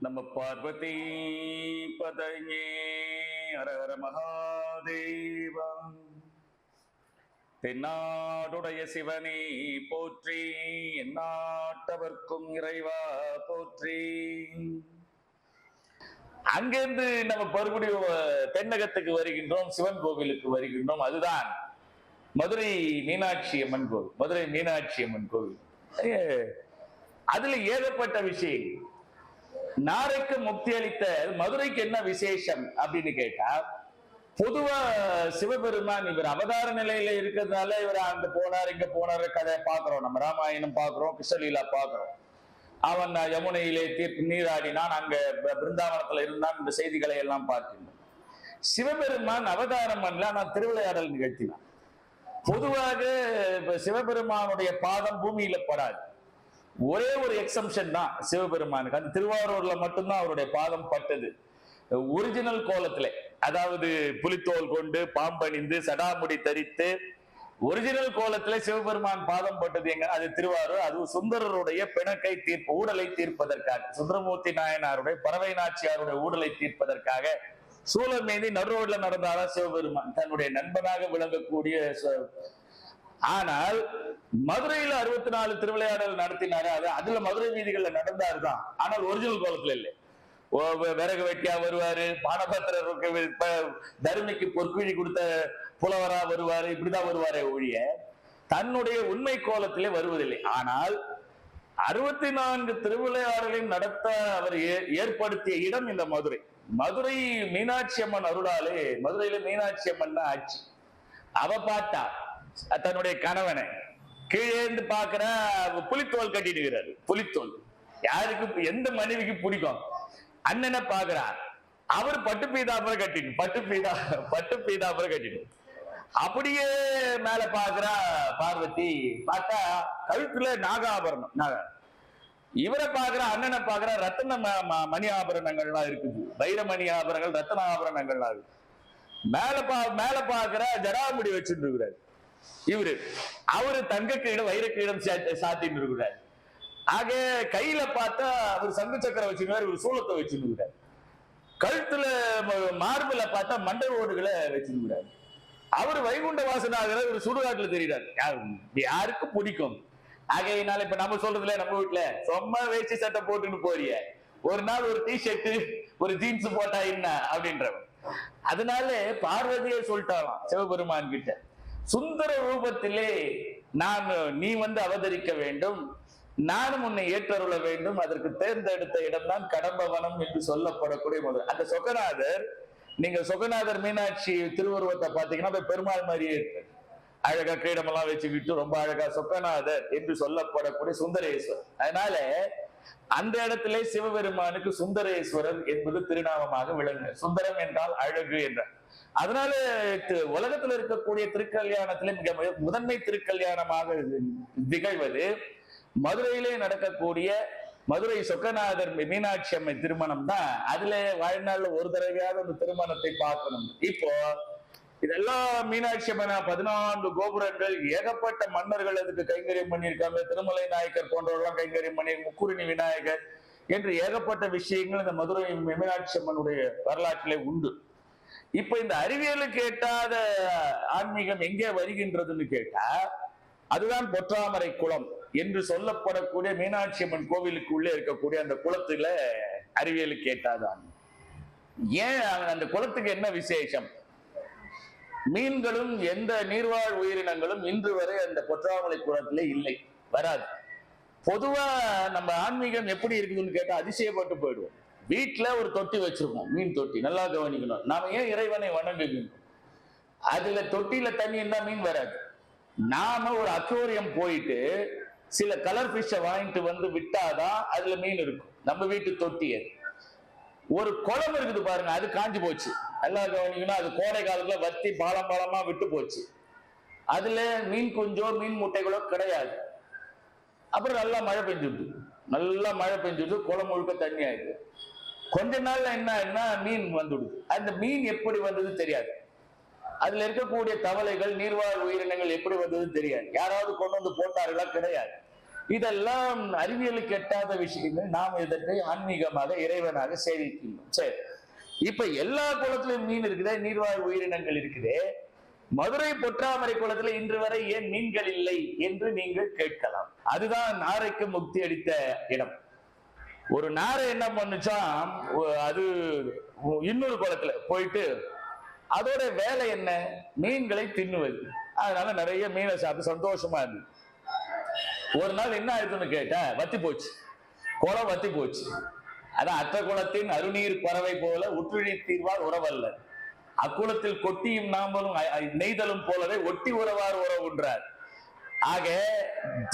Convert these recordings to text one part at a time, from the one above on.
நம்ம பார்வதி பதையே ஹரஹர மகாதேவா. தென்னாடுடைய சிவனே போற்றி, எந்நாட்டவர்க்கும் இறைவா போற்றி. அங்கிருந்து நம்ம மறுபடியும் தென்னகத்துக்கு வருகின்றோம், சிவன் கோவிலுக்கு வருகின்றோம். அதுதான் மதுரை மீனாட்சி அம்மன் கோவில். மதுரை மீனாட்சி அம்மன் கோவில் அதுல ஏகப்பட்ட விஷயம். நாரைக்கு முக்தி அளித்த மதுரைக்கு என்ன விசேஷம் அப்படின்னு கேட்டா, பொதுவா சிவபெருமான் இவர் அவதார நிலையில இருக்கிறதுனால இவர் அங்க போனார் இங்க போனார் கதை பாக்குறோம். நம்ம ராமாயணம் பாக்குறோம், கிருஷ்ணலீலா பாக்குறோம். அவன் யமுனையிலே நீராடினான், அங்க பிருந்தாவனத்துல இருந்தான், இந்த செய்திகளை எல்லாம் பார்க்கின்றோம். சிவபெருமான் அவதாரம் பண்ணல, நான் திருவிளையாடல் நிகழ்த்தினான். பொதுவாக சிவபெருமானுடைய பாதம் பூமியில படாது. ஒரே ஒரு எக்ஸம்ஷன் தான் சிவபெருமானுக்கு, அந்த திருவாரூர்ல மட்டும்தான் அவருடைய பாதம் பட்டது. ஒரிஜினல் கோலத்துல, அதாவது புலித்தோல் கொண்டு பாம்பணிந்து சடாமுடி தரித்து ஒரிஜினல் கோலத்துல சிவபெருமான் பாதம் பட்டது எங்க? அது திருவாரூர். அது சுந்தரருடைய பிணக்கை ஊடலை தீர்ப்பதற்காக, சுந்தரமூர்த்தி நாயனாருடைய பறவை நாச்சியாருடைய ஊடலை தீர்ப்பதற்காக சூழல் மீதி நடுரோட்ல நடந்தாரா சிவபெருமான், தன்னுடைய நண்பனாக விளங்கக்கூடிய. ஆனால் மதுரையில 64 திருவிளையாடல் நடத்தினாரு. அதுல மதுரை வீதிகள்ல நடந்தாருதான், ஆனால் ஒரிஜினல் கோலத்துல இல்லை. விறகு வெட்டியா வருவாரு, பானபத்திரருக்கு தருமிக்கு பொற்குழி கொடுத்த புலவரா வருவாரு, இப்படிதான் வருவாரே ஒழிய தன்னுடைய உண்மை கோலத்திலே வருவதில்லை. ஆனால் 64 திருவிளையாடலையும் நடத்த அவர் ஏற்படுத்திய இடம் இந்த மதுரை. மதுரை மீனாட்சி அம்மன் அருளாலே, மதுரையில மீனாட்சி அம்மன் தான் ஆட்சி. அவ பார்த்தா தன்னுடைய கணவனை கீழே இருந்து பாக்குற, புலித்தோல் கட்டிடுகிறாரு. புலித்தோல் யாருக்கு, எந்த மனைவிக்கு பிடிக்கும்? அண்ணனை பாக்குறார், அவர் பட்டு பீதாபுரம் கட்டிடு, பட்டு பீதாபுரம் கட்டிடு. அப்படியே மேல பாக்குறா பார்வதி, பார்த்தா கழுத்துல நாகாபரணம். இவரை பாக்குற, அண்ணனை பாக்குற, ரத்தன மணி ஆபரணங்கள்லாம் இருக்குது, வைரமணி ஆபரணங்கள், ரத்தன ஆபரணங்கள்லாம் இருக்கு. மேல பாக்குற ஜடாமுடி வச்சுட்டு இருக்கிறாரு இவரு. அவரு தங்க கீழம் வைர கீழம் சாத்திட்டு இருக்கிறாரு. ஆக கையில பார்த்தா அவர் சங்கு சக்கரம் வச்சுக்கிறார், இவர் சூலத்தை வச்சுக்கிறார். கழுத்துல மார்பில பார்த்தா மண்டை ஓடுகளை வச்சுக்கிறார். அவர் வைகுண்ட வாசனாகிற ஒரு சுடுகாட்டுல தெரிகிறார். யாருக்கு பிடிக்கும்? ஆகையினால இப்ப நம்ம சொல்றதுல, நம்ம வீட்டுல சும்மா வேஷ்டி சட்டை போட்டுன்னு போறிய, ஒரு நாள் ஒரு டிஷர்ட் ஒரு ஜீன்ஸ் போட்டா என்ன அப்படின்றவன். அதனால பார்வதியை சொல்லிட்டாலாம் சிவபெருமான் கிட்ட, சுந்தர ரூபத்திலே நீ வந்து அவதரிக்க வேண்டும், நானும் உன்னை ஏற்றருள வேண்டும். அதற்கு தேர்ந்தெடுத்த இடம்தான் கடம்பவனம் என்று சொல்லப்படக்கூடிய முதல். அந்த சொக்கநாதர், நீங்க சொக்கநாதர் மீனாட்சி திருவுருவத்தை பாத்தீங்கன்னா பெருமாள் மாதிரியே இருக்கு. அழகா கிரீடமெல்லாம் வச்சுக்கிட்டு ரொம்ப அழகா சொக்கநாதர் என்று சொல்லப்படக்கூடிய சுந்தரேஸ்வரர். அதனால அந்த இடத்திலே சிவபெருமானுக்கு சுந்தரேஸ்வரர் என்பது திருநாமமாக விளங்கு. சுந்தரம் என்றால் அழகு என்றார். அதனால உலகத்தில் இருக்கக்கூடிய திருக்கல்யாணத்திலே மிக முதன்மை திருக்கல்யாணமாக திகழ்வது மதுரையிலே நடக்கக்கூடிய மதுரை சொக்கநாதர் மீனாட்சி அம்மை திருமணம் தான். அதுல வாழ்நாள்ல ஒரு தடவையாவது அந்த திருமணத்தை பார்க்கணும். இப்போ இதெல்லாம் மீனாட்சி அம்மன் 14 கோபுரங்கள், ஏகப்பட்ட மன்னர்கள் அதுக்கு கைங்கரியம் பண்ணியிருக்காங்க. திருமலை நாயக்கர் போன்றவர்கள்லாம் கைங்கரியம் பண்ணி, முக்குருணி விநாயகர் என்று ஏகப்பட்ட விஷயங்கள் இந்த மதுரை மீனாட்சி அம்மனுடைய வரலாற்றிலே உண்டு. இப்ப இந்த அறிவியலுக்கு எட்டாத ஆன்மீகம் எங்கே வருகின்றதுன்னு கேட்டா, அதுதான் பொற்றாமரை குளம் என்று சொல்லப்படக்கூடிய மீனாட்சி அம்மன் கோவிலுக்கு உள்ளே இருக்கக்கூடிய அந்த குளத்துல அறிவியலுக்கு எட்டாதான். ஏன் அந்த குளத்துக்கு என்ன விசேஷம்? மீன்களும் எந்த நீர்வாழ் உயிரினங்களும் இன்று வரை அந்த பொற்றாமரை குளத்திலே இல்லை, வராது. பொதுவா நம்ம ஆன்மீகம் எப்படி இருக்குதுன்னு கேட்டா அதிசயப்பட்டு போயிடுவோம். வீட்டுல ஒரு தொட்டி வச்சிருக்கோம், மீன் தொட்டி, நல்லா கவனிக்கணும். நாம ஏன் இறைவனை வணங்குகின்றோம்? அதுல தொட்டியில தண்ணி இருந்தா மீன் வராது. நாம ஒரு அக்வேரியம் போயிட்டு சில கலர் ஃபிஷ்ஷை வாங்கிட்டு வந்து விட்டாதான் அதுல மீன் இருக்கும். நம்ம வீட்டு தொட்டி ஒரு குளம் இருக்குது பாருங்க, அது காஞ்சி போச்சு. நல்லா கவனிக்கணும். அது கோடை காலத்துல வத்தி பாலமா விட்டு போச்சு. அதுல மீன் குஞ்சோ மீன் முட்டைகளோ கிடையாது. அப்புறம் நல்லா மழை பெஞ்சுட்டு குளம் முழுக்க தண்ணி ஆயிடுது. கொஞ்ச நாள்ல என்ன மீன் வந்துடுது. அந்த மீன் எப்படி வந்தது தெரியாது. அதுல இருக்கக்கூடிய தவளைகள், நீர்வாழ் உயிரினங்கள் எப்படி வந்ததுன்னு தெரியாது. யாராவது கொண்டு வந்து போட்டார்களா? கிடையாது. இதெல்லாம் அறிவியலுக்கு எட்டாத விஷயங்கள். நாம் இதற்கு ஆன்மீகமாக இறைவனாக சேவிக்கின்றோம். சரி, இப்ப எல்லா குளத்திலும் மீன் இருக்குதே, நீர்வாழ் உயிரினங்கள் இருக்குதே, மதுரை பொற்றாமரை குளத்துல இன்று வரை ஏன் மீன்கள் இல்லை என்று நீங்கள் கேட்கலாம். அதுதான் நாரைக்கு முக்தி அளித்த இடம். ஒரு நாரை என்ன பண்ணுச்சாம், அது இன்னொரு குளத்துல போயிட்டு அதோட வேலை என்ன, மீன்களை தின்னுவது. அதனால நிறைய மீனை சாப்பிட்டு சந்தோஷமா இருந்து ஒரு நாள் என்ன ஆயிடுச்சுன்னு கேட்டா, வத்தி போச்சு, குளம் வத்தி போச்சு. அதான் அற்ற குளத்தின் அருநீர் பறவை போல உற்றுழி தீர்வார் உறவல்ல, அக்குளத்தில் கொட்டியும் நாமலும் நெய்தலும் போலவே ஒட்டி உறவார் உறவுன்றார். ஆக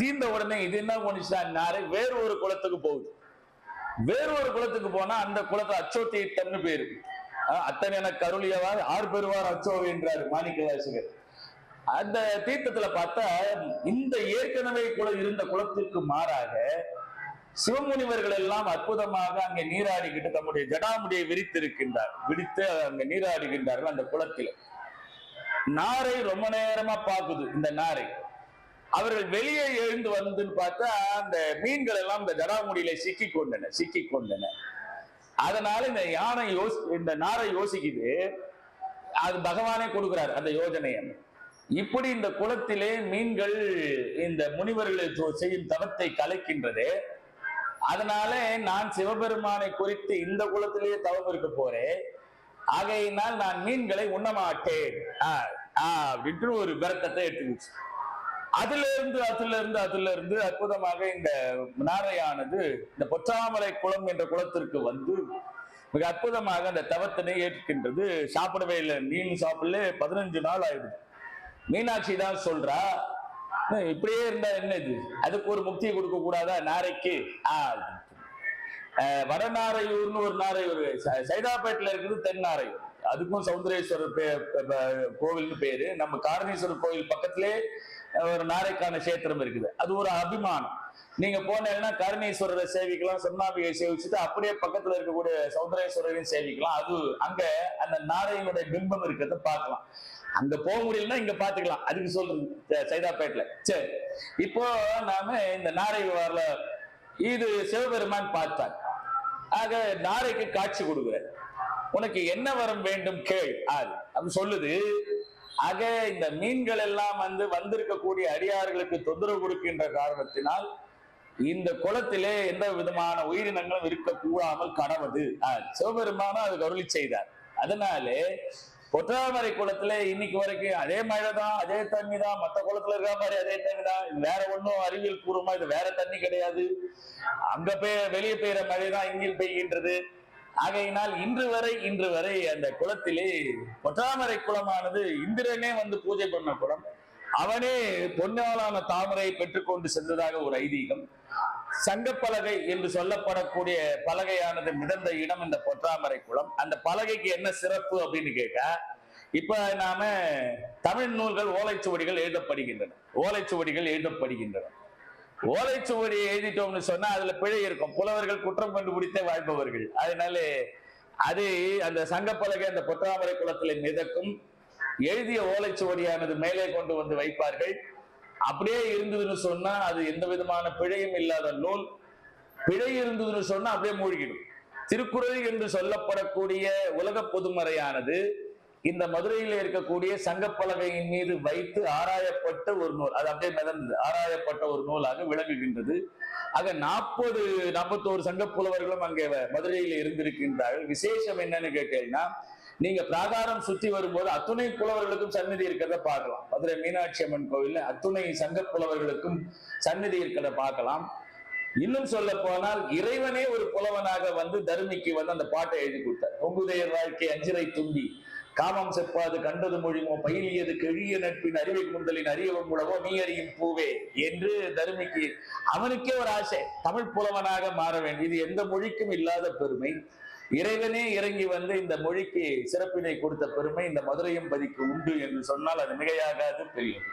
தீர்ந்த உடனே இது என்ன பண்ணிச்சுன்னா, வேறு ஒரு குளத்துக்கு போகுது. வேறு ஒரு குளத்துக்கு போனா அந்த குளத்தை அச்சோ தீர்த்தம்னு பேரு. அத்தனை என கருளியவார் ஆறு பெறுவார் அச்சோ என்றார் மாணிக்க வாசகர். அந்த தீர்த்தத்துல பார்த்தா இந்த ஏற்கனவே இருந்த குளத்திற்கு மாறாக சிவமுனிவர்கள் எல்லாம் அற்புதமாக அங்கே நீராடிக்கிட்டு தம்முடைய ஜடாமுடியை விரித்து அங்க நீராடுகின்றார்கள். அந்த குளத்தில் நாரை ரொம்ப நேரமா பாக்குது. இந்த நாரை அவர்கள் வெளியே எழுந்து வந்துன்னு பார்த்தா அந்த மீன்கள் எல்லாம் இந்த ஜடாமுடியில சிக்கி கொண்டன. அதனால இந்த நாரை யோசிக்குது, அது பகவானே கொடுக்கிறார் அந்த யோஜனையை. இப்படி இந்த குளத்திலே மீன்கள் இந்த முனிவர்கள் செய்யும் தவத்தை கலைக்கின்றது. அதனால நான் சிவபெருமானை குறித்து இந்த குளத்திலேயே தவம் இருக்க போறேன், ஆகையினால் நான் மீன்களை உண்ண மாட்டேன் அப்படின்ட்டு ஒரு விரக்கத்தை எடுத்துக்கிச்சு. அதுல இருந்து அற்புதமாக இந்த நாரையானது இந்த பொற்றாமரை குளம் என்ற குளத்திற்கு வந்து மிக அற்புதமாக அந்த தவத்தினை ஏற்கின்றது. சாப்பிடவே இல்லை, மீன் சாப்பிடல, 15 நாள் ஆயிடுது. மீனாட்சி தான் சொல்றா, இப்படியே இருந்தா என்னது, அதுக்கு ஒரு முக்தியை கொடுக்க கூடாதா நாரைக்கு? வடநாரையூர்னு ஒரு நாரையூர் சைதாப்பேட்டில் இருக்குது, தென்னாரையூர். அதுக்கும் சௌந்தரேஸ்வரர் கோவில்னு பேரு. நம்ம காரணேஸ்வரர் கோவில் பக்கத்திலே ஒரு நாரைக்கான கஷேத்திரம் இருக்குது. அது ஒரு அபிமானம். நீங்க போனீங்கன்னா கருணீஸ்வரரை சேவிக்கலாம், சொர்ணாம்பிகை சேவிச்சுட்டு அப்படியே பக்கத்துல இருக்கக்கூடிய சௌந்தரேஸ்வரரையும் சேவிக்கலாம். அது அங்க அந்த நாரையினுடைய பிம்பம் இருக்கிறத பார்க்கலாம். அங்க போக முடியலன்னா இங்க பாத்துக்கலாம், அதுக்கு சொல்றது சைதாப்பேட்டில். சரி, இப்போ நாம இந்த நாரை வரல, இது சிவபெருமான் பார்த்தார். ஆக நாரைக்கு காட்சி கொடுக்குற, உனக்கு என்ன வரம் வேண்டும் கேள் அது சொல்லுது. ஆக இந்த மீன்கள் எல்லாம் வந்திருக்கக்கூடிய அடியார்களுக்கு தொந்தரவு கொடுக்கின்ற காரணத்தினால் இந்த குளத்திலே எந்த விதமான உயிரினங்களும் இருக்கக்கூடாமல் கனவது சிவபெருமானும் அதுக்கு அருளி செய்தார். அதனாலே பொற்றாமரை குளத்துல இன்னைக்கு வரைக்கும் அதே மழைதான், அதே தண்ணி தான். மற்ற குளத்துல இருக்கிற மாதிரி அதே தண்ணி தான். இது வேற ஒன்றும் அறிவியல் பூர்வமா இது வேற தண்ணி கிடையாது. அங்க வெளியே பெய்கிற மழை தான் இங்கில் பெய்கின்றது. ஆகையினால் இன்று வரை அந்த குளத்திலே பொற்றாமரை குளமானது இந்திரனே பூஜை பண்ண குளம். அவனே பொன்னாலான தாமரை பெற்றுக்கொண்டு சென்றதாக ஒரு ஐதீகம். சங்கப்பலகை என்று சொல்லப்படக்கூடிய பலகையானது மிதந்த இடம் இந்த பொற்றாமரை குளம். அந்த பலகைக்கு என்ன சிறப்பு அப்படின்னு கேட்டா, இப்ப நாம தமிழ் நூல்கள் ஓலைச்சுவடிகள் எழுதப்படுகின்றன. ஓலைச்சுவடி எழுதிட்டோம்னு சொன்னா அதுல பிழை இருக்கும். புலவர்கள் குற்றம் கண்டுபிடித்தே வாழ்பவர்கள். அதனால அது அந்த சங்கப்பலகை அந்த பொற்றாமரை குளத்திலே மிதக்கும். எழுதிய ஓலைச்சுவடியானது மேலே கொண்டு வந்து வைப்பார்கள். அப்படியே இருந்ததுன்னு சொன்னா அது எந்த விதமான பிழையும் இல்லாத நூல். பிழை இருந்ததுன்னு சொன்னா அப்படியே மூழ்கிடும். திருக்குறள் என்று சொல்லப்படக்கூடிய உலக பொதுமறையானது இந்த மதுரையில் இருக்கக்கூடிய சங்கப்பலகையின் மீது வைத்து ஆராயப்பட்ட ஒரு நூல். அது அப்படியே மிதந்து ஆராயப்பட்ட ஒரு நூலாக விளங்குகின்றது. ஆக 41 சங்கப்புலவர்களும் அங்கே மதுரையில் இருந்திருக்கின்றார்கள். விசேஷம் என்னன்னு கேட்டீங்கன்னா, நீங்க பிராகாரம் சுற்றி வரும்போது அத்துணை புலவர்களுக்கும் சந்நிதி இருக்கிறத பார்க்கலாம். மதுரை மீனாட்சி அம்மன் கோவில்ல அத்துணை சங்க புலவர்களுக்கும் சந்நிதி இருக்கிறத பார்க்கலாம். இன்னும் சொல்ல போனால் இறைவனே ஒரு புலவனாக தருமிக்கு அந்த பாட்டை எழுதி கொடுத்தார். பொங்குதையர் வாழ்க்கை அஞ்சிரை தும்பி காமம் செப்பாது கண்டது மொழிமோ பயிலியது கெழிய நட்பின் அறிவை முந்தலின் அறியவம் மூலமோ நீ அறியும் பூவே என்று தருமிக்கு அவனுக்கே ஒரு ஆசை, தமிழ் புலவனாக மாற வேண்டும். இது எந்த மொழிக்கும் இல்லாத பெருமை. இறைவனே இறங்கி இந்த மொழிக்கு சிறப்பினை கொடுத்த பெருமை இந்த மதுரையும் பதிக்கு உண்டு என்று சொன்னால் அது மிகையாகாது, பெரியது.